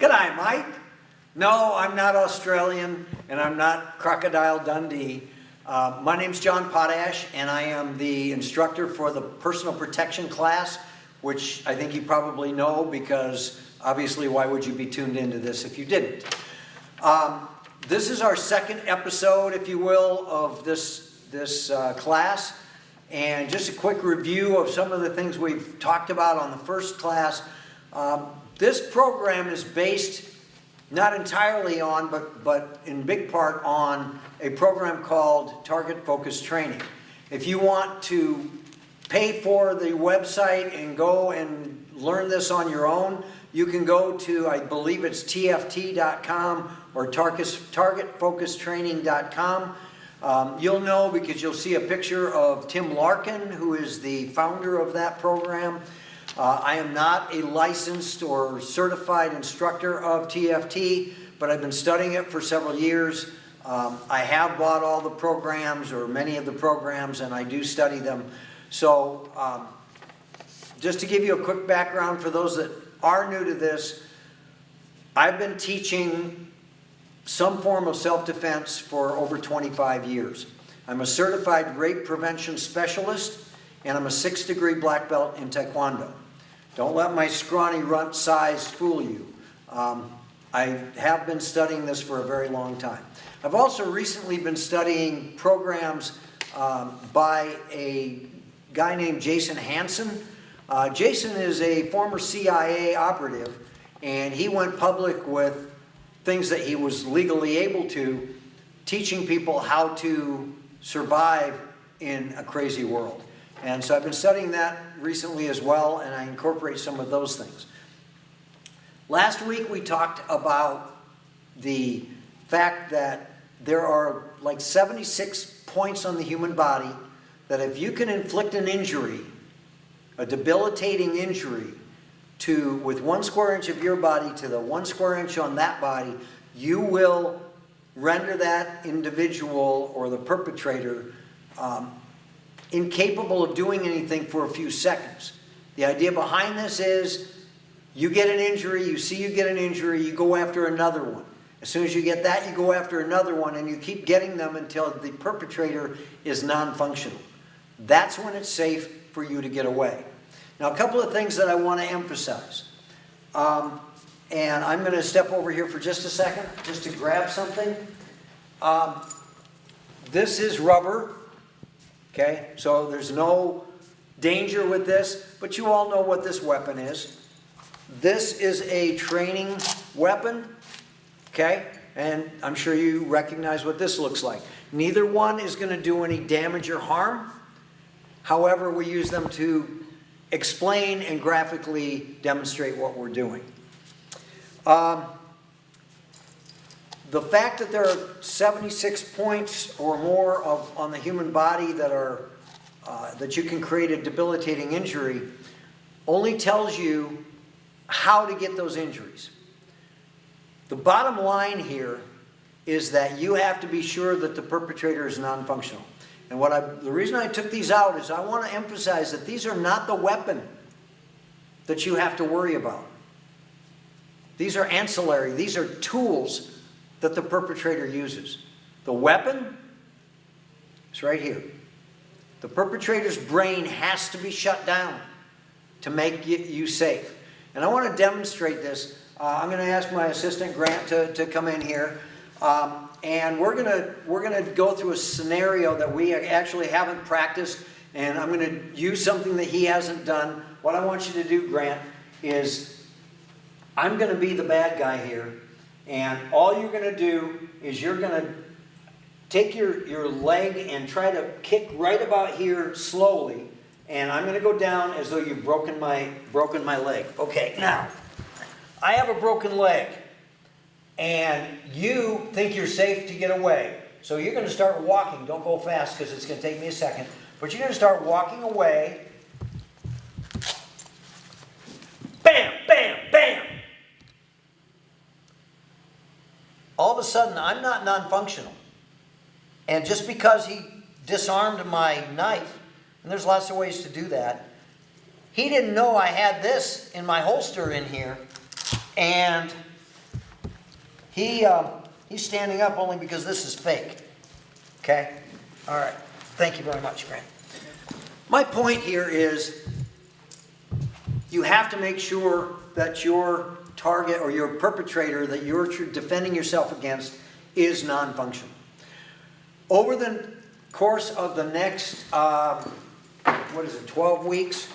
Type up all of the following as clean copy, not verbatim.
G'day, mate. No, I'm not Australian, and I'm not Crocodile Dundee. My name's John Potash, and I am the instructor for the personal protection class, which I think you probably know because obviously why would you be tuned into this if you didn't? This is our second episode, if you will, of this class. And just a quick review of some of the things we've talked about on the first class. This program is based not entirely on, but in big part on a program called Target Focus Training. If you want to pay for the website and go and learn this on your own, you can go to, I believe it's tft.com or targetfocustraining.com. You'll know because you'll see a picture of Tim Larkin, who is the founder of that program. I am not a licensed or certified instructor of TFT, but I've been studying it for several years. I have bought all the programs, or many of the programs, and I do study them. So just to give you a quick background for those that are new to this, I've been teaching some form of self-defense for over 25 years. I'm a certified rape prevention specialist, and I'm a 6th degree black belt in Taekwondo. Don't let my scrawny runt size fool you. I have been studying this for a very long time. I've also recently been studying programs by a guy named Jason Hansen. Jason is a former CIA operative, and he went public with things that he was legally able to, teaching people how to survive in a crazy world. And so I've been studying that recently as well, and I incorporate some of those things. Last week we talked about the fact that there are like 76 points on the human body that if you can inflict an injury, a debilitating injury, with 1 square inch of your body to the 1 square inch on that body, you will render that individual or the perpetrator incapable of doing anything for a few seconds. The idea behind this is you get an injury, you see you get an injury, you go after another one. As soon as you get that, you go after another one, and you keep getting them until the perpetrator is non-functional. That's when it's safe for you to get away. Now, a couple of things that I want to emphasize. And I'm going to step over here for just a second, just to grab something. This is rubber. Okay, so there's no danger with this, but you all know what this weapon is. This is a training weapon, okay? And I'm sure you recognize what this looks like. Neither one is going to do any damage or harm. However, we use them to explain and graphically demonstrate what we're doing. The fact that there are 76 points or more on the human body that you can create a debilitating injury only tells you how to get those injuries. The bottom line here is that you have to be sure that the perpetrator is non-functional. And the reason I took these out is I want to emphasize that these are not the weapon that you have to worry about. These are ancillary. These are tools that the perpetrator uses. The weapon is right here. The perpetrator's brain has to be shut down to make you safe. And I want to demonstrate this. I'm going to ask my assistant Grant to come in here. And we're going to go through a scenario that we actually haven't practiced, and I'm going to use something that he hasn't done. What I want you to do, Grant, is I'm going to be the bad guy here, and all you're going to do is you're going to take your leg and try to kick right about here slowly, and I'm going to go down as though you've broken my leg. Okay, now, I have a broken leg. And you think you're safe to get away. So you're going to start walking. Don't go fast because it's going to take me a second. But you're going to start walking away. Bam, bam, bam. All of a sudden, I'm not non-functional. And just because he disarmed my knife, and there's lots of ways to do that, he didn't know I had this in my holster in here. And He's standing up only because this is fake. Okay? All right. Thank you very much, Grant. My point here is you have to make sure that your target or your perpetrator that you're defending yourself against is non-functional. Over the course of the next, 12 weeks?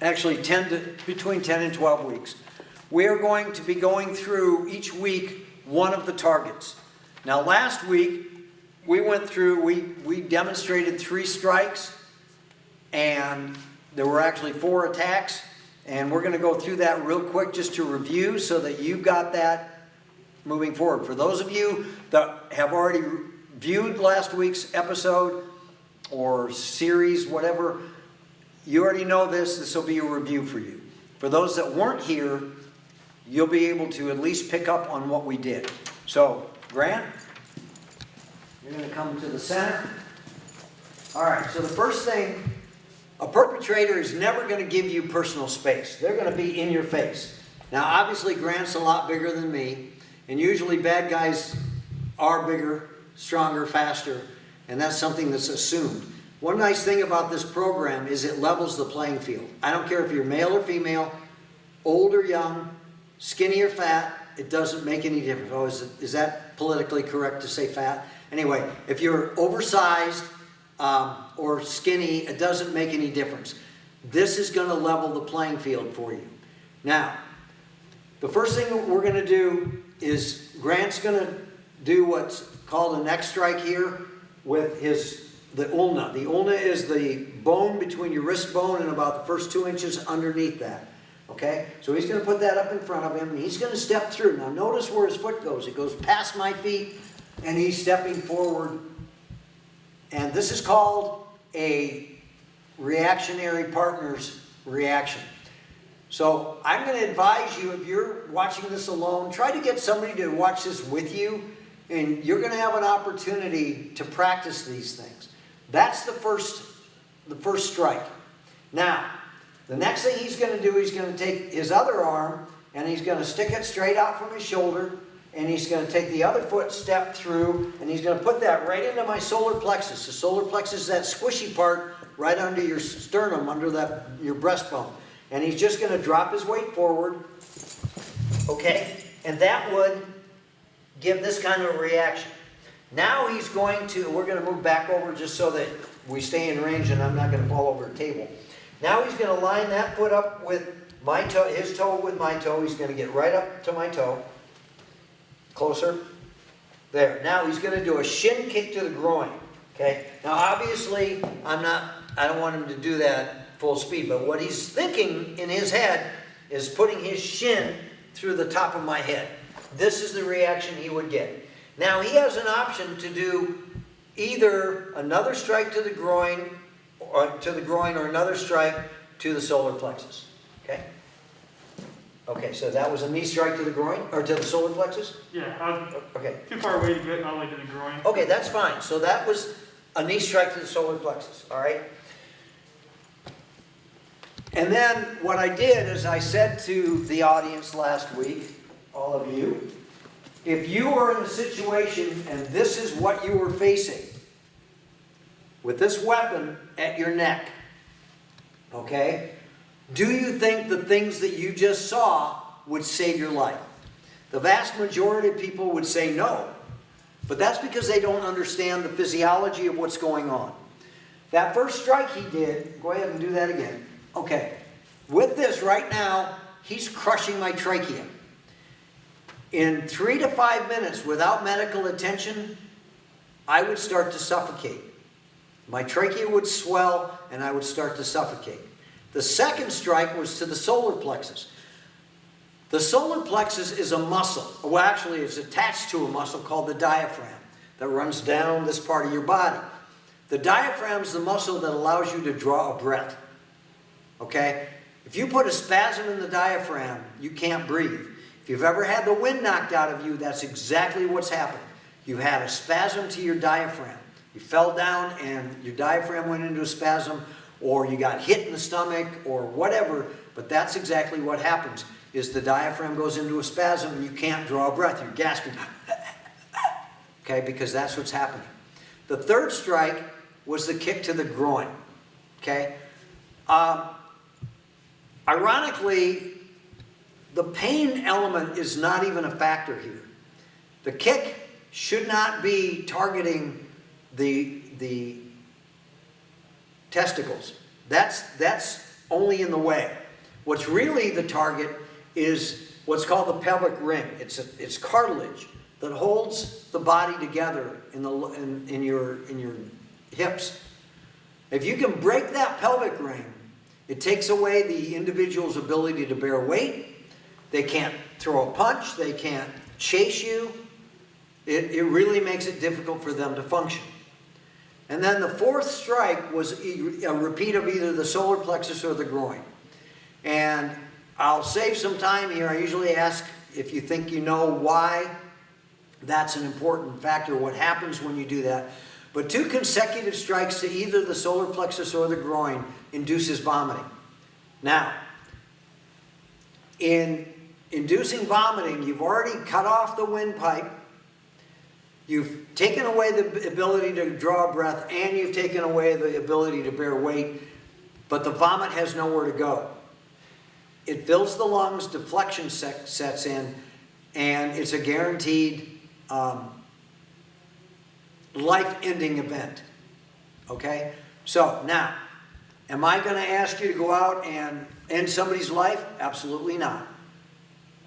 Actually, between 10 and 12 weeks. We're going to be going through each week one of the targets. Now, last week, we went through, we demonstrated 3 strikes, and there were actually 4 attacks, and we're going to go through that real quick just to review so that you've got that moving forward. For those of you that have already viewed last week's episode or series, whatever, you already know this. This will be a review for you. For those that weren't here, you'll be able to at least pick up on what we did. So, Grant, you're going to come to the center. All right, so the first thing, a perpetrator is never going to give you personal space. They're going to be in your face. Now, obviously, Grant's a lot bigger than me, and usually bad guys are bigger, stronger, faster, and that's something that's assumed. One nice thing about this program is it levels the playing field. I don't care if you're male or female, old or young, skinny or fat, it doesn't make any difference. Oh, is that politically correct to say fat? Anyway, if you're oversized or skinny, it doesn't make any difference. This is going to level the playing field for you. Now, the first thing that we're going to do is Grant's going to do what's called a neck strike here with the ulna. The ulna is the bone between your wrist bone and about the first 2 inches underneath that. Okay? So he's going to put that up in front of him, and he's going to step through. Now notice where his foot goes. It goes past my feet, and he's stepping forward. And this is called a reactionary partner's reaction. So I'm going to advise you, if you're watching this alone, try to get somebody to watch this with you, and you're going to have an opportunity to practice these things. That's the first strike. Now, the next thing he's going to do, he's going to take his other arm, and he's going to stick it straight out from his shoulder, and he's going to take the other foot, step through, and he's going to put that right into my solar plexus. The solar plexus is that squishy part right under your sternum, under your breastbone. And he's just going to drop his weight forward, okay? And that would give this kind of a reaction. Now we're going to move back over just so that we stay in range and I'm not going to fall over a table. Now he's going to line that foot up with my toe, his toe with my toe. He's going to get right up to my toe. Closer. There. Now he's going to do a shin kick to the groin. Okay? Now obviously, I don't want him to do that full speed, but what he's thinking in his head is putting his shin through the top of my head. This is the reaction he would get. Now he has an option to do either another strike to the groin or another strike to the solar plexus. Okay? Okay, so that was a knee strike to the groin or to the solar plexus? Yeah, okay. Too far away to get not only to the groin. Okay, that's fine. So that was a knee strike to the solar plexus, all right? And then what I did is I said to the audience last week, all of you, if you were in a situation and this is what you were facing, with this weapon at your neck, okay, do you think the things that you just saw would save your life? The vast majority of people would say no, but that's because they don't understand the physiology of what's going on. That first strike he did, go ahead and do that again. Okay, with this right now, he's crushing my trachea. In 3 to 5 minutes, without medical attention, I would start to suffocate. My trachea would swell, and I would start to suffocate. The second strike was to the solar plexus. The solar plexus is a muscle. Well, actually, it's attached to a muscle called the diaphragm that runs down this part of your body. The diaphragm is the muscle that allows you to draw a breath. Okay? If you put a spasm in the diaphragm, you can't breathe. If you've ever had the wind knocked out of you, that's exactly what's happened. You had a spasm to your diaphragm. You fell down and your diaphragm went into a spasm, or you got hit in the stomach, or whatever, but that's exactly what happens, is the diaphragm goes into a spasm and you can't draw a breath. You're gasping. Okay, because that's what's happening. The third strike was the kick to the groin. Okay? Ironically, the pain element is not even a factor here. The kick should not be targeting the testicles. That's only in the way. What's really the target is what's called the pelvic ring. It's cartilage that holds the body together in your hips. If you can break that pelvic ring, it takes away the individual's ability to bear weight. They can't throw a punch. They can't chase you. It really makes it difficult for them to function. And then the fourth strike was a repeat of either the solar plexus or the groin. And I'll save some time here. I usually ask if you think you know why that's an important factor, what happens when you do that. But 2 consecutive strikes to either the solar plexus or the groin induces vomiting. Now, in inducing vomiting, you've already cut off the windpipe, you've taken away the ability to draw a breath, and you've taken away the ability to bear weight, but the vomit has nowhere to go. It fills the lungs, deflection sets in, and it's a guaranteed life-ending event. Okay? So, now, am I going to ask you to go out and end somebody's life? Absolutely not.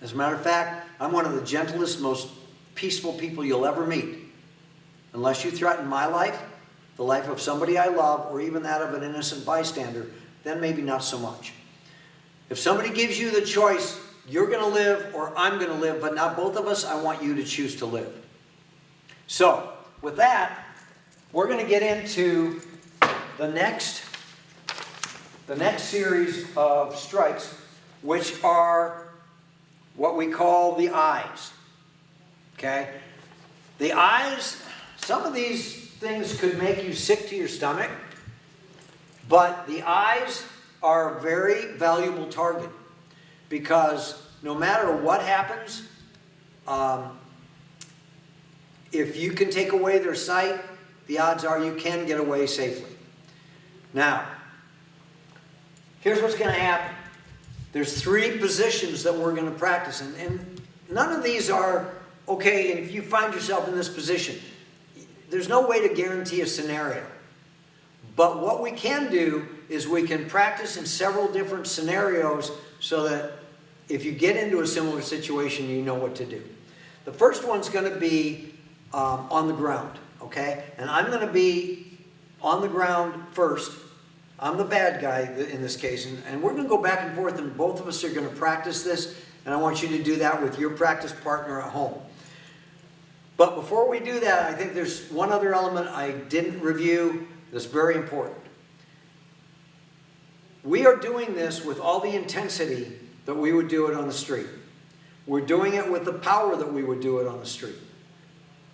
As a matter of fact, I'm one of the gentlest, most peaceful people you'll ever meet. Unless you threaten my life, the life of somebody I love, or even that of an innocent bystander, then maybe not so much. If somebody gives you the choice, you're going to live or I'm going to live, but not both of us, I want you to choose to live. So, with that, we're going to get into the next series of strikes, which are what we call the eyes. Okay? The eyes, some of these things could make you sick to your stomach, but the eyes are a very valuable target because no matter what happens, if you can take away their sight, the odds are you can get away safely. Now, here's what's going to happen. There's 3 positions that we're going to practice, and none of these are, okay, and if you find yourself in this position, there's no way to guarantee a scenario. But what we can do is we can practice in several different scenarios so that if you get into a similar situation, you know what to do. The first one's going to be on the ground, okay? And I'm going to be on the ground first. I'm the bad guy in this case, and we're going to go back and forth, and both of us are going to practice this, and I want you to do that with your practice partner at home. But before we do that, I think there's one other element I didn't review that's very important. We are doing this with all the intensity that we would do it on the street. We're doing it with the power that we would do it on the street.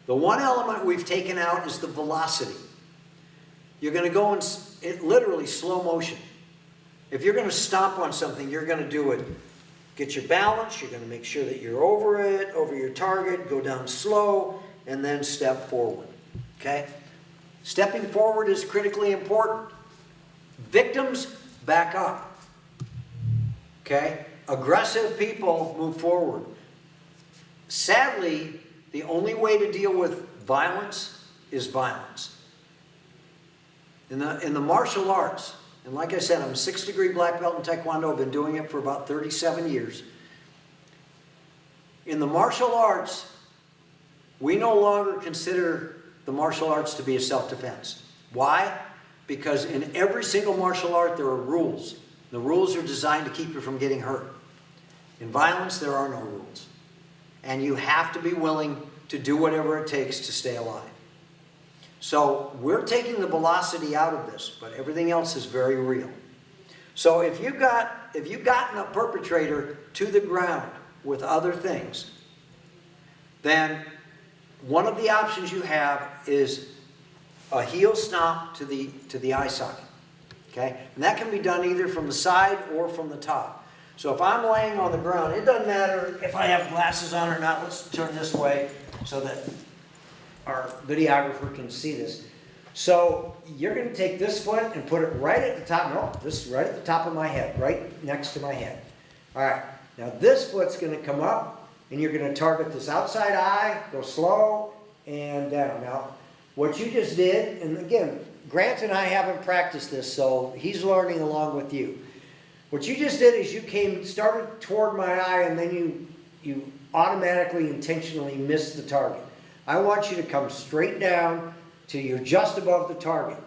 The one element we've taken out is the velocity. You're going to go in literally slow motion. If you're going to stomp on something, you're going to do it. Get your balance, you're going to make sure that you're over it, over your target, go down slow, and then step forward. Okay? Stepping forward is critically important. Victims, back up. Okay? Aggressive people move forward. Sadly, the only way to deal with violence is violence. In the martial arts, and like I said, I'm a 6th-degree black belt in Taekwondo. I've been doing it for about 37 years. In the martial arts, we no longer consider the martial arts to be a self-defense. Why? Because in every single martial art, there are rules. The rules are designed to keep you from getting hurt. In violence, there are no rules. And you have to be willing to do whatever it takes to stay alive. So we're taking the velocity out of this, but everything else is very real. So if you've gotten a perpetrator to the ground with other things, then one of the options you have is a heel stomp to the eye socket. Okay? And that can be done either from the side or from the top. So if I'm laying on the ground, it doesn't matter if I have glasses on or not. Let's turn this way so that our videographer can see this. So you're going to take this foot and put it right at the top. No, this is right at the top of my head, right next to my head. All right. Now this foot's going to come up, and you're going to target this outside eye, go slow, and down. Now, what you just did, and again, Grant and I haven't practiced this, so he's learning along with you. What you just did is you started toward my eye, and then you automatically, intentionally missed the target. I want you to come straight down till you're just above the target.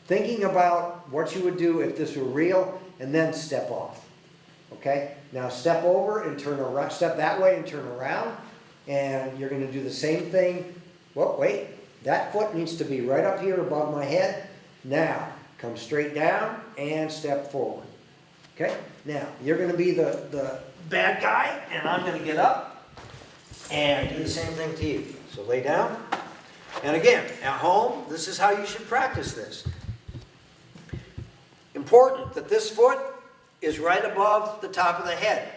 Thinking about what you would do if this were real, and then step off. Okay? Now step over and turn around, step that way and turn around, and you're going to do the same thing. Well, wait, that foot needs to be right up here above my head. Now, come straight down and step forward. Okay? Now, you're going to be the bad guy, and I'm going to get up and do the same thing to you. So lay down. And again, at home, this is how you should practice this. Important that this foot is right above the top of the head.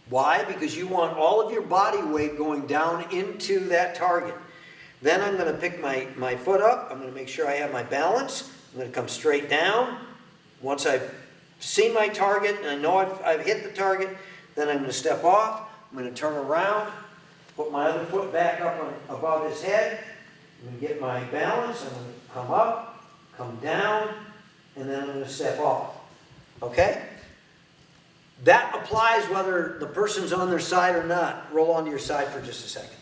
Why? Because you want all of your body weight going down into that target. Then I'm going to pick my foot up. I'm going to make sure I have my balance. I'm going to come straight down. Once I've seen my target and I know I've hit the target, then I'm going to step off. I'm going to turn around, put my other foot back up above his head. I'm going to get my balance. I'm going to come up, come down, and then I'm going to step off. Okay? That applies whether the person's on their side or not. Roll onto your side for just a second.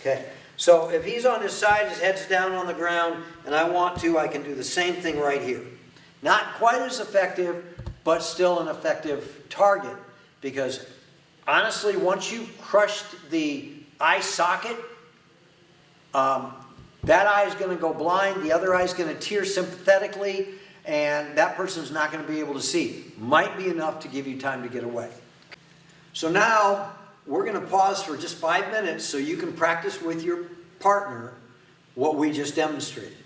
Okay? So if he's on his side, his head's down on the ground, and I want to, I can do the same thing right here. Not quite as effective, but still an effective target. Because honestly, once you've crushed the eye socket, that eye is going to go blind, the other eye is going to tear sympathetically, and that person's not going to be able to see. Might be enough to give you time to get away. So now, we're going to pause for just 5 minutes so you can practice with your partner what we just demonstrated.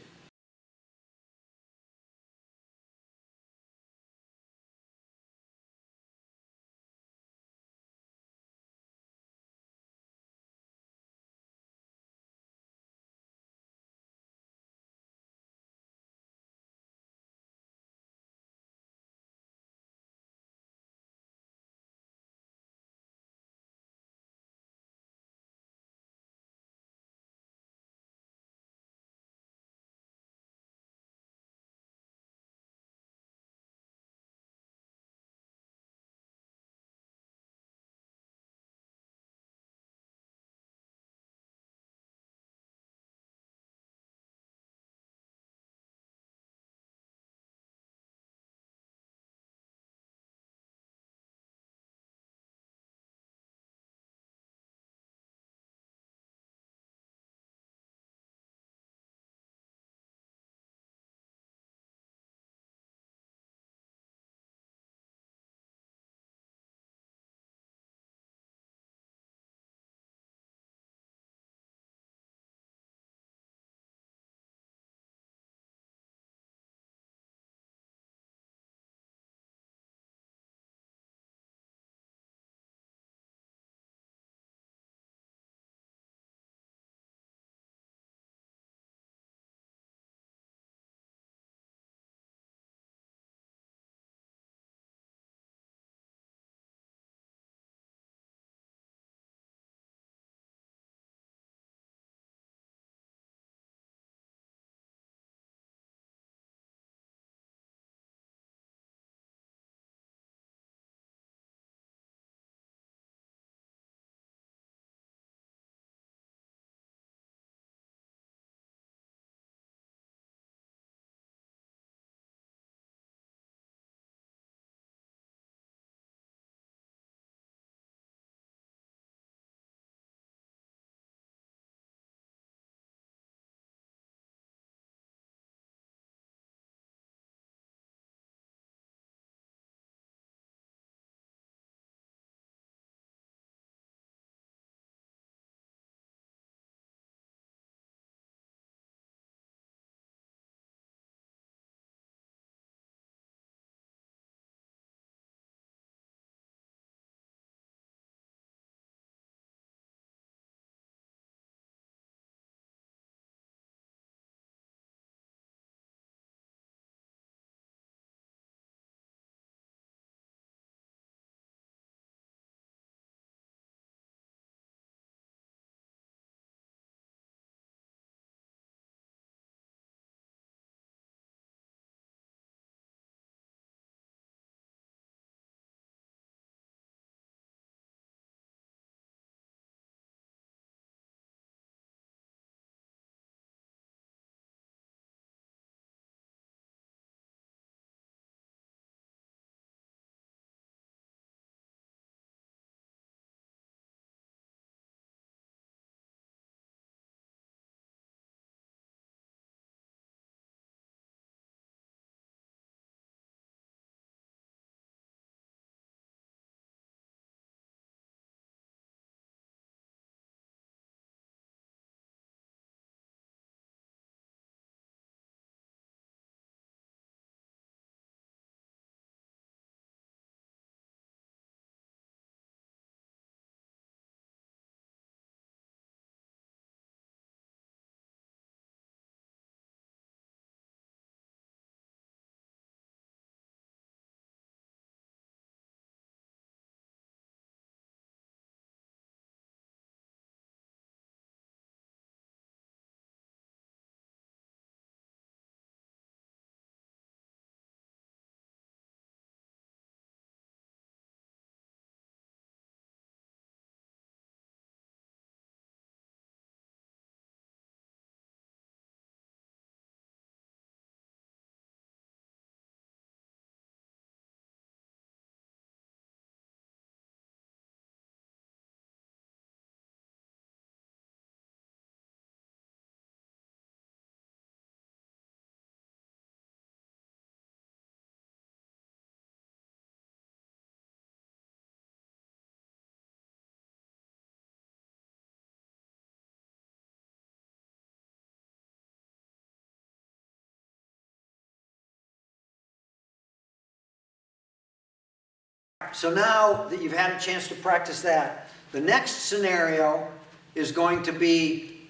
So now that you've had a chance to practice that, the next scenario is going to be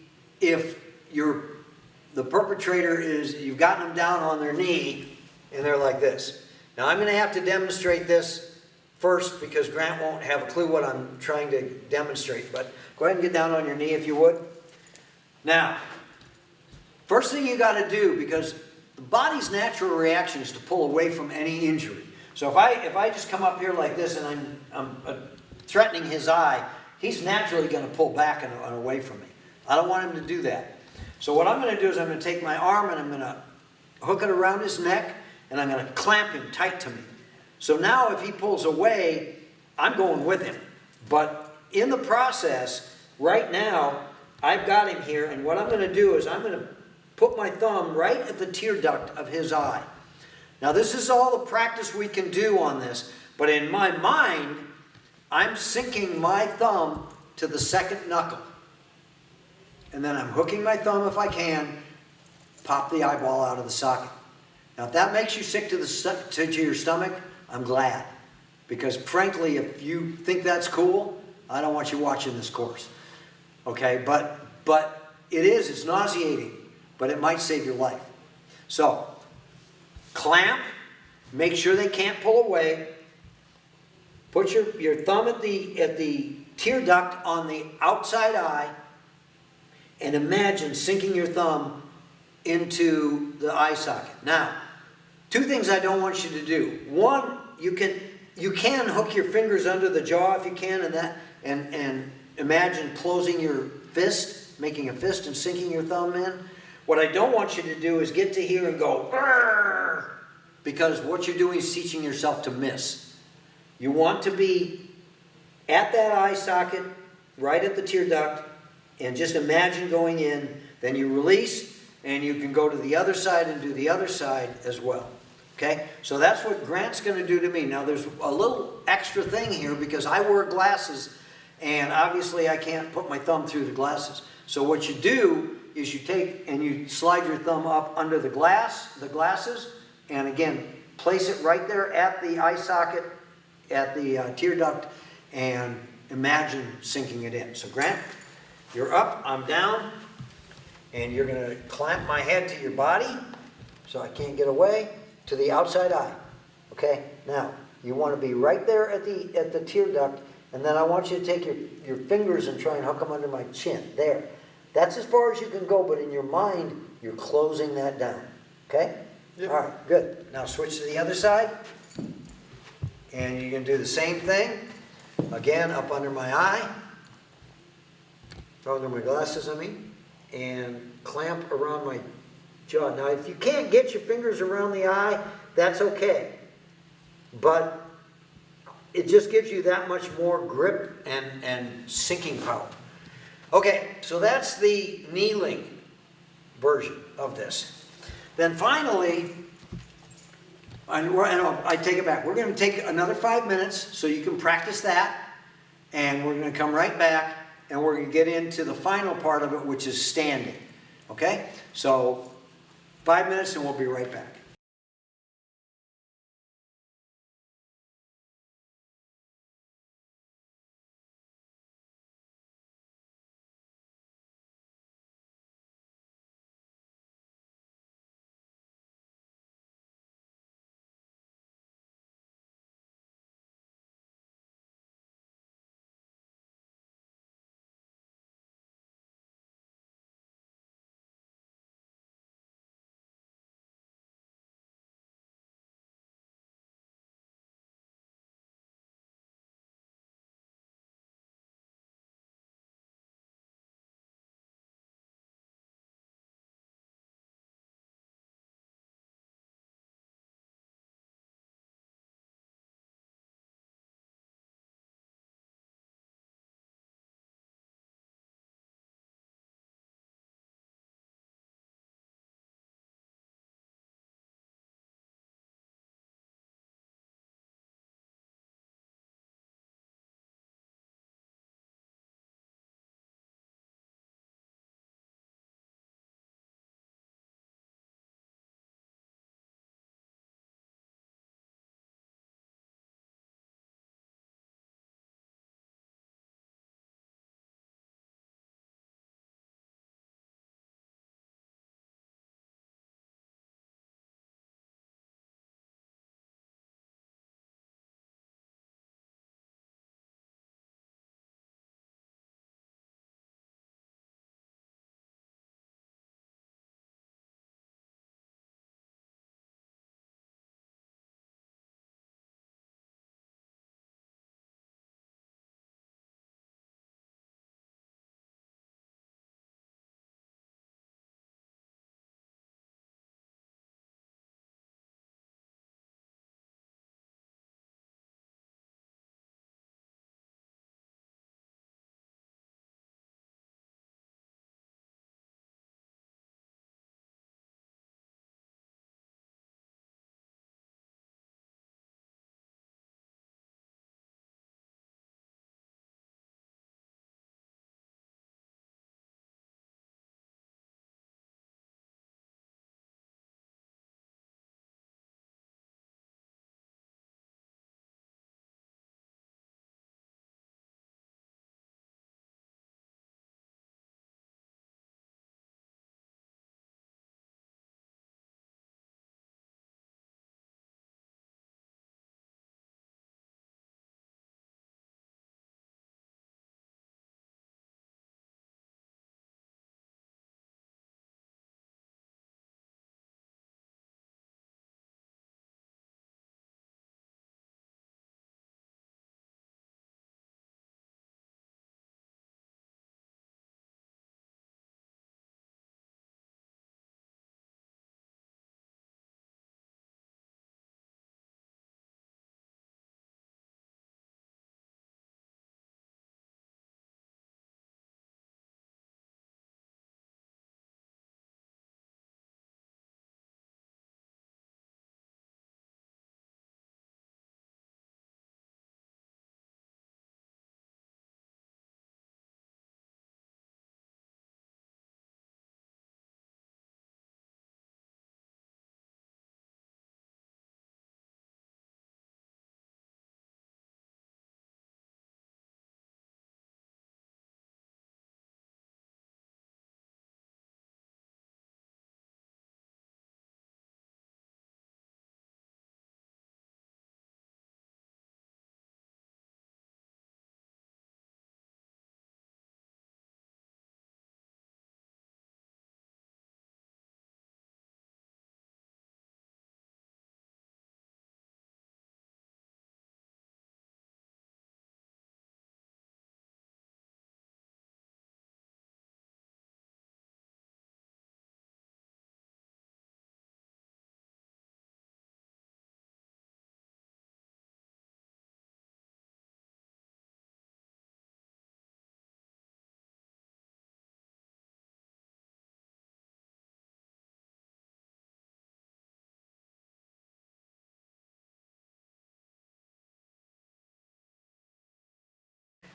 if the perpetrator you've gotten them down on their knee and they're like this. Now I'm going to have to demonstrate this first because Grant won't have a clue what I'm trying to demonstrate. But go ahead and get down on your knee if you would. Now, first thing you got to do, because the body's natural reaction is to pull away from any injury. So if I just come up here like this and I'm threatening his eye, he's naturally going to pull back and away from me. I don't want him to do that. So what I'm going to do is I'm going to take my arm and I'm going to hook it around his neck and I'm going to clamp him tight to me. So now if he pulls away, I'm going with him. But in the process, right now, I've got him here, and what I'm going to do is I'm going to put my thumb right at the tear duct of his eye. Now this is all the practice we can do on this, but in my mind, I'm sinking my thumb to the second knuckle. And then I'm hooking my thumb if I can, pop the eyeball out of the socket. Now if that makes you sick to your stomach, I'm glad. Because frankly, if you think that's cool, I don't want you watching this course. Okay, but it's nauseating, but it might save your life. So, clamp, make sure they can't pull away. Put your thumb at the tear duct on the outside eye, and imagine sinking your thumb into the eye socket. Now, two things I don't want you to do. One, you can hook your fingers under the jaw if you can, and imagine closing your fist, making a fist and sinking your thumb in. What I don't want you to do is get to here and go, "Arr!" Because what you're doing is teaching yourself to miss. You want to be at that eye socket, right at the tear duct, and just imagine going in. Then you release, and you can go to the other side and do the other side as well. Okay? So that's what Grant's going to do to me. Now there's a little extra thing here because I wear glasses, and obviously I can't put my thumb through the glasses. So what you do is you take and you slide your thumb up under the glasses, and again, place it right there at the eye socket, at the tear duct, and imagine sinking it in. So Grant, you're up, I'm down, and you're going to clamp my head to your body so I can't get away, to the outside eye. Okay? Now, you want to be right there at the tear duct, and then I want you to take your fingers and try and hook them under my chin. There. That's as far as you can go, but in your mind, you're closing that down. Okay? Yep. All right, good. Now switch to the other side. And you can do the same thing. Again, up under my eye. Under my glasses, I mean. And clamp around my jaw. Now, if you can't get your fingers around the eye, that's okay. But it just gives you that much more grip and sinking power. Okay, so that's the kneeling version of this. Then finally, I take it back. We're going to take another 5 minutes so you can practice that. And we're going to come right back and we're going to get into the final part of it, which is standing. Okay? So 5 minutes and we'll be right back.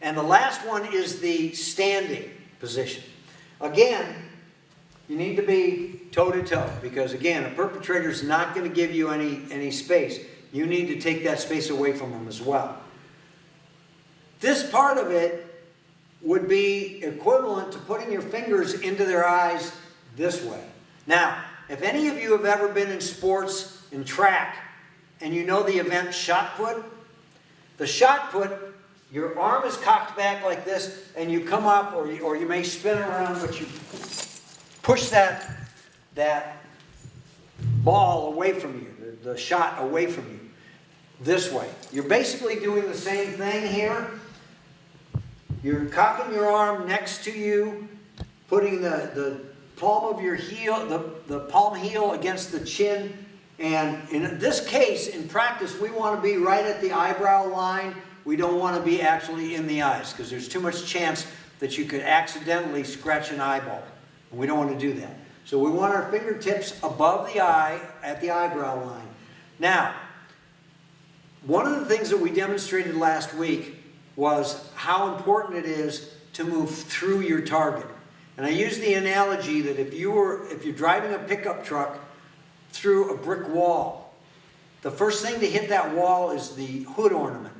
And the last one is the standing position. Again, you need to be toe-to-toe because, again, a perpetrator is not going to give you any space. You need to take that space away from them as well. This part of it would be equivalent to putting your fingers into their eyes this way. Now, if any of you have ever been in sports, in track, and you know the event shot put, the shot put, your arm is cocked back like this, and you come up, or you may spin around, but you push that ball away from you, the shot away from you, this way. You're basically doing the same thing here. You're cocking your arm next to you, putting the palm of your heel, the palm heel against the chin. And in this case, in practice, we want to be right at the eyebrow line. We don't want to be actually in the eyes because there's too much chance that you could accidentally scratch an eyeball. And we don't want to do that. So we want our fingertips above the eye at the eyebrow line. Now, one of the things that we demonstrated last week was how important it is to move through your target. And I used the analogy that if you're driving a pickup truck through a brick wall, the first thing to hit that wall is the hood ornament.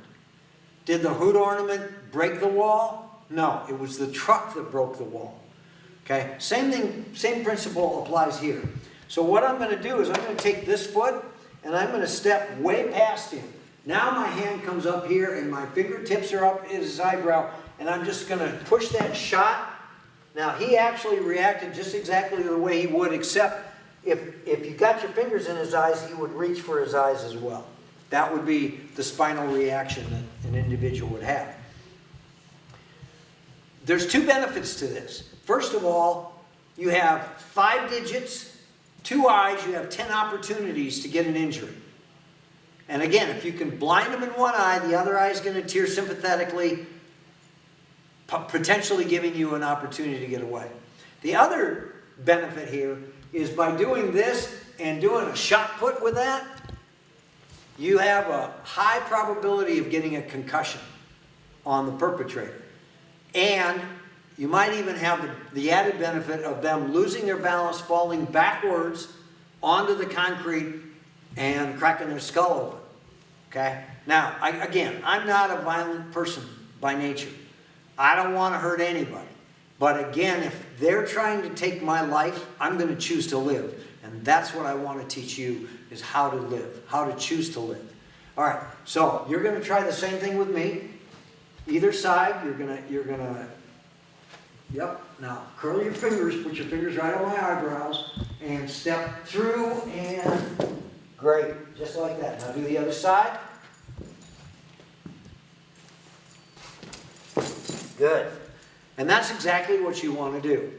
Did the hood ornament break the wall? No, it was the truck that broke the wall. Okay, same thing, same principle applies here. So what I'm going to do is I'm going to take this foot and I'm going to step way past him. Now my hand comes up here and my fingertips are up his eyebrow and I'm just going to push that shot. Now he actually reacted just exactly the way he would, except if you got your fingers in his eyes, he would reach for his eyes as well. That would be the spinal reaction that an individual would have. There's two benefits to this. First of all, you have 5 digits, 2 eyes, you have 10 opportunities to get an injury. And again, if you can blind them in one eye, the other eye is going to tear sympathetically, potentially giving you an opportunity to get away. The other benefit here is by doing this and doing a shot put with that, you have a high probability of getting a concussion on the perpetrator. And you might even have the added benefit of them losing their balance, falling backwards onto the concrete and cracking their skull open. Okay? Now, I'm not a violent person by nature. I don't want to hurt anybody. But again, if they're trying to take my life, I'm going to choose to live. And that's what I want to teach you, is how to live, how to choose to live. All right, so you're going to try the same thing with me. Either side, you're going to, yep. Now, curl your fingers, put your fingers right on my eyebrows, and step through, and great, just like that. Now do the other side. Good. And that's exactly what you want to do.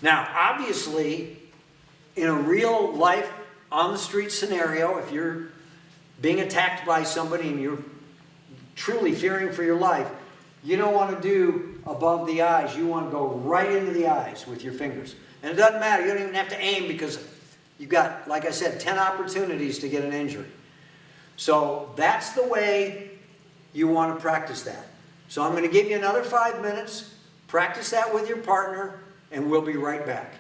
Now, obviously, in a real life, on the street scenario, if you're being attacked by somebody and you're truly fearing for your life, you don't want to do above the eyes. You want to go right into the eyes with your fingers. And it doesn't matter. You don't even have to aim because you've got, like I said, 10 opportunities to get an injury. So that's the way you want to practice that. So I'm going to give you another 5 minutes. Practice that with your partner, and we'll be right back.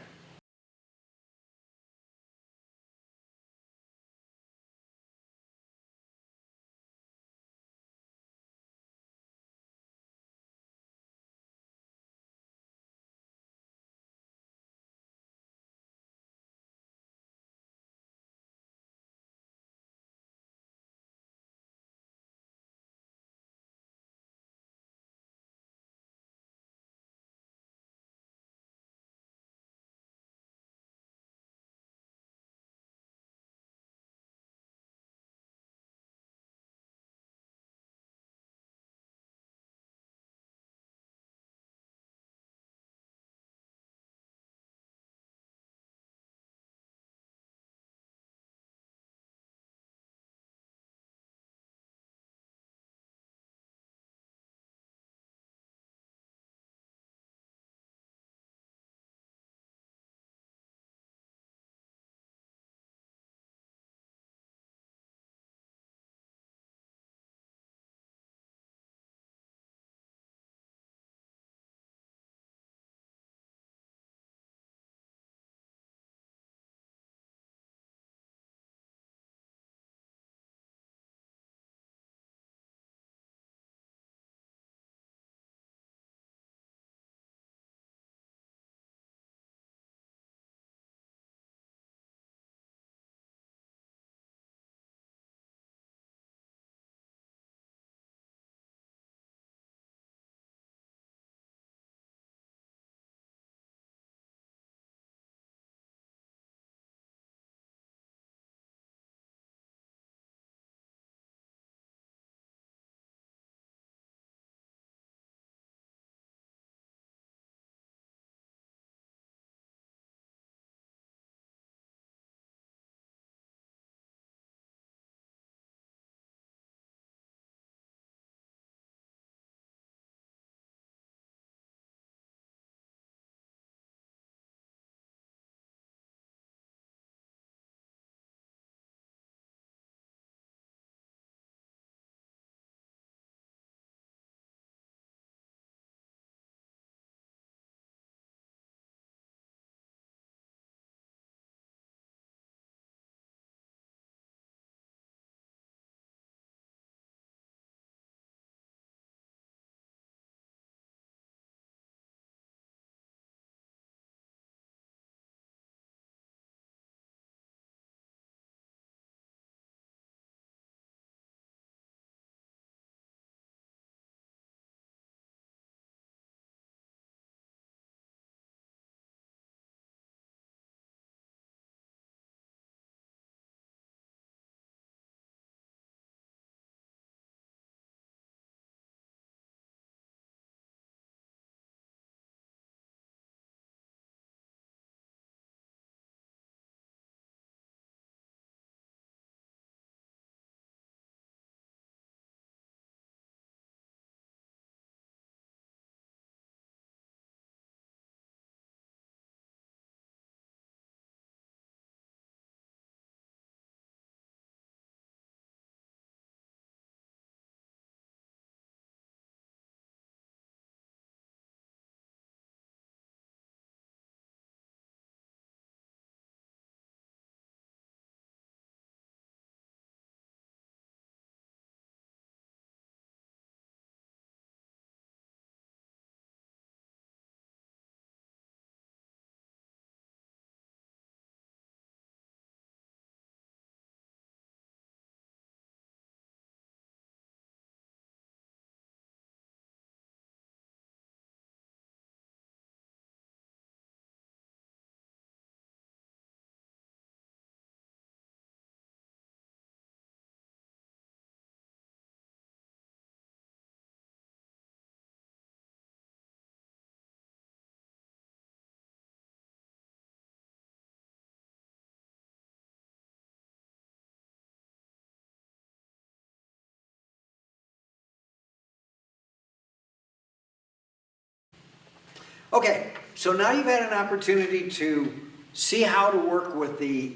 Okay, so now you've had an opportunity to see how to work with the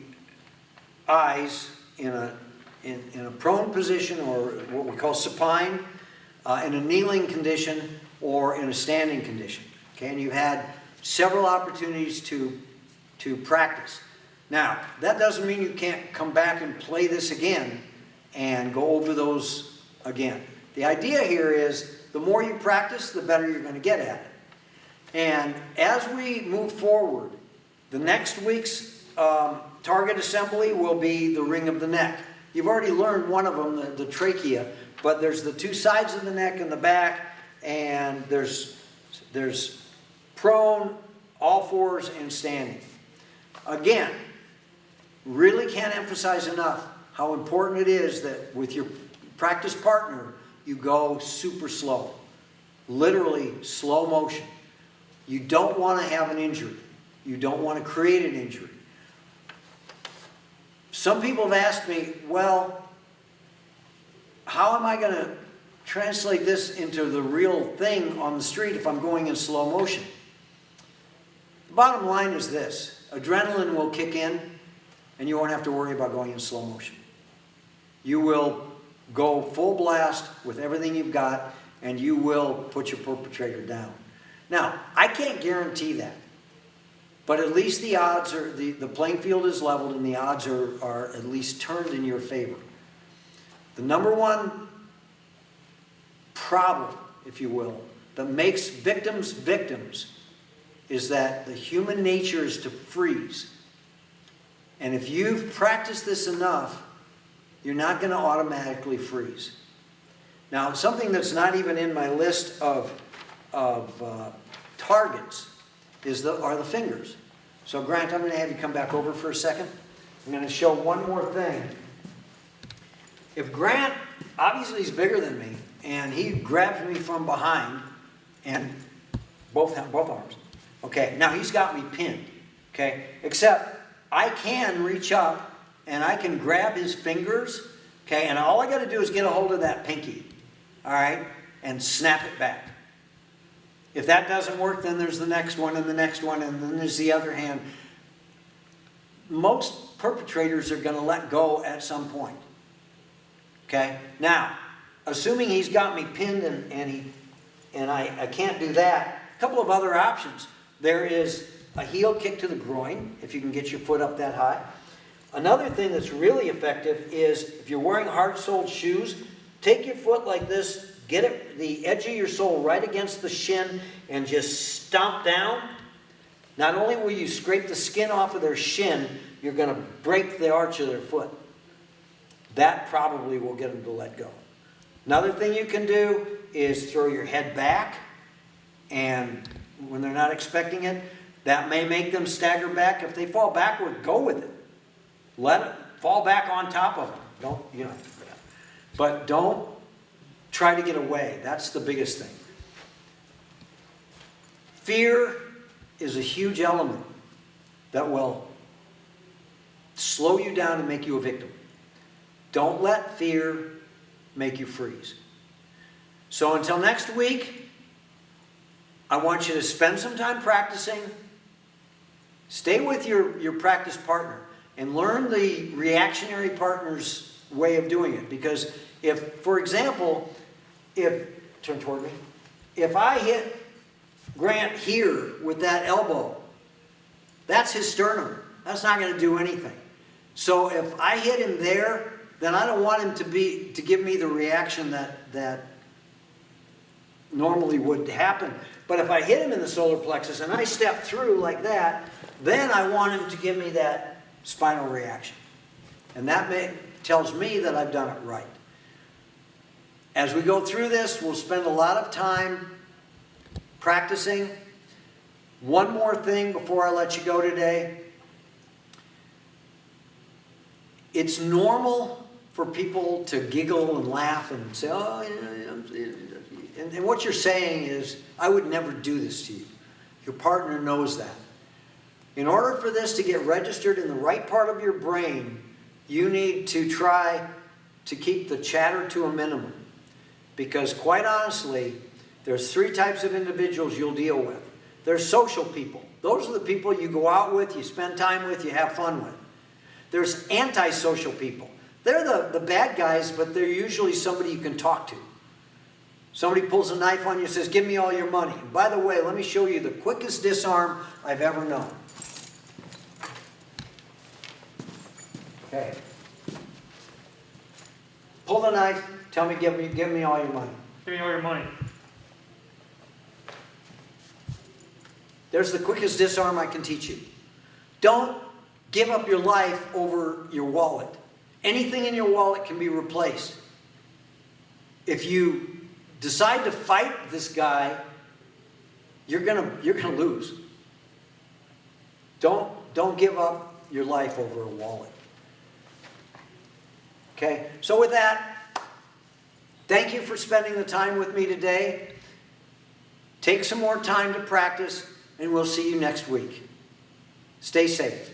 eyes in a prone position, or what we call supine, in a kneeling condition, or in a standing condition. Okay, and you've had several opportunities to practice. Now, that doesn't mean you can't come back and play this again and go over those again. The idea here is the more you practice, the better you're going to get at it. And as we move forward, the next week's target assembly will be the ring of the neck. You've already learned one of them, the trachea, but there's the two sides of the neck and the back, and there's prone, all fours, and standing. Again, really can't emphasize enough how important it is that with your practice partner, you go super slow. Literally slow motion. You don't want to have an injury. You don't want to create an injury. Some people have asked me, well, how am I going to translate this into the real thing on the street if I'm going in slow motion? The bottom line is this: adrenaline will kick in and you won't have to worry about going in slow motion. You will go full blast with everything you've got, and you will put your perpetrator down. Now, I can't guarantee that, but at least the odds are, the playing field is leveled and the odds are at least turned in your favor. The number one problem, if you will, that makes victims victims is that the human nature is to freeze. And if you've practiced this enough, you're not going to automatically freeze. Now, something that's not even in my list of targets are the fingers. So Grant, I'm going to have you come back over for a second. I'm going to show one more thing. If Grant, obviously he's bigger than me, and he grabs me from behind, and both arms. Okay, now he's got me pinned. Okay, except I can reach up and I can grab his fingers. Okay, and all I got to do is get a hold of that pinky. All right, and snap it back. If that doesn't work, then there's the next one and the next one, and then there's the other hand. Most perpetrators are going to let go at some point. Okay? Now, assuming he's got me pinned and I can't do that, a couple of other options. There is a heel kick to the groin, if you can get your foot up that high. Another thing that's really effective is if you're wearing hard-soled shoes, take your foot like this, get the edge of your sole right against the shin, and just stomp down. Not only will you scrape the skin off of their shin, you're going to break the arch of their foot. That probably will get them to let go. Another thing you can do is throw your head back, and when they're not expecting it, that may make them stagger back. If they fall backward, go with it. Let it fall back on top of them. Don't, but don't try to get away. That's the biggest thing. Fear is a huge element that will slow you down and make you a victim. Don't let fear make you freeze. So until next week, I want you to spend some time practicing. Stay with your practice partner and learn the reactionary partner's way of doing it. Because if, for example, turn toward me, if I hit Grant here with that elbow, that's his sternum. That's not going to do anything. So if I hit him there, then I don't want him to give me the reaction that normally would happen. But if I hit him in the solar plexus and I step through like that, then I want him to give me that spinal reaction. And that tells me that I've done it right. As we go through this, we'll spend a lot of time practicing. One more thing before I let you go today. It's normal for people to giggle and laugh and say, oh, and what you're saying is, I would never do this to you. Your partner knows that. In order for this to get registered in the right part of your brain, you need to try to keep the chatter to a minimum. Because quite honestly, there's three types of individuals you'll deal with. There's social people. Those are the people you go out with, you spend time with, you have fun with. There's antisocial people. They're the bad guys, but they're usually somebody you can talk to. Somebody pulls a knife on you and says, give me all your money. And by the way, let me show you the quickest disarm I've ever known. Okay. Pull the knife, tell me, give me all your money. Give me all your money. There's the quickest disarm I can teach you. Don't give up your life over your wallet. Anything in your wallet can be replaced. If you decide to fight this guy, you're gonna lose. Don't give up your life over a wallet. Okay? So with that, thank you for spending the time with me today. Take some more time to practice, and we'll see you next week. Stay safe.